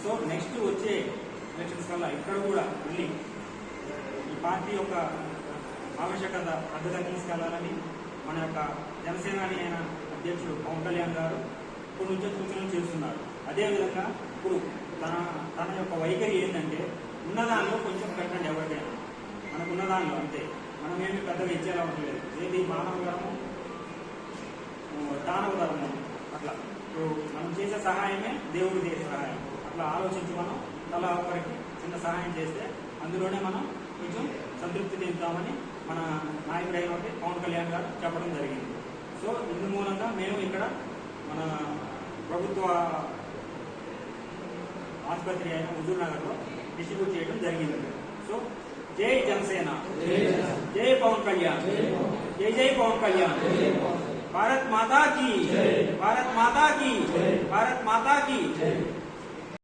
So next వచ్చే elections కల్లా ఇక్కడ కూడా మళ్ళీ ఈ పార్టీ యొక్క ఆవశ్యకత అడ్డుగా తీసుకెళ్లాలని మన యొక్క జనసేనాని అయిన అధ్యక్షుడు పవన్ కళ్యాణ్ గారు ఇప్పుడు నుంచే సూచనలు చేస్తున్నారు. అదేవిధంగా ఇప్పుడు తన యొక్క వైఖరి ఏంటంటే ఉన్నదానిలో కొంచెం పెట్టండి, ఎవరికైనా మనకు ఉన్నదానిలో అంతే, మనమేమి పెద్దగా ఇచ్చేలా ఉండలేదు. ఏది మానవ ధర్మం, దానవ ధర్మం, అట్లా మనం చేసే సహాయమే దేవుడు చేసే సహాయం. అట్లా ఆలోచించి మనం తలా ఒకరికి చిన్న సహాయం చేస్తే అందులోనే మనం కొంచెం సంతృప్తి చెందుతామని మన నాయకుడైన పవన్ కళ్యాణ్ గారు చెప్పడం జరిగింది. సో ఇందు మూలంగా మేము ఇక్కడ మన ప్రభుత్వ ఆసుపత్రి అయిన హుజూర్ నగర్లో డిస్ట్రిబ్యూట్ చేయడం జరిగింది. సో జై జనసేన, జై పవన్ కళ్యాణ్, జై జై పవన్ కళ్యాణ్, భారత్ మాతా की, भारत माता की, भारत माता की।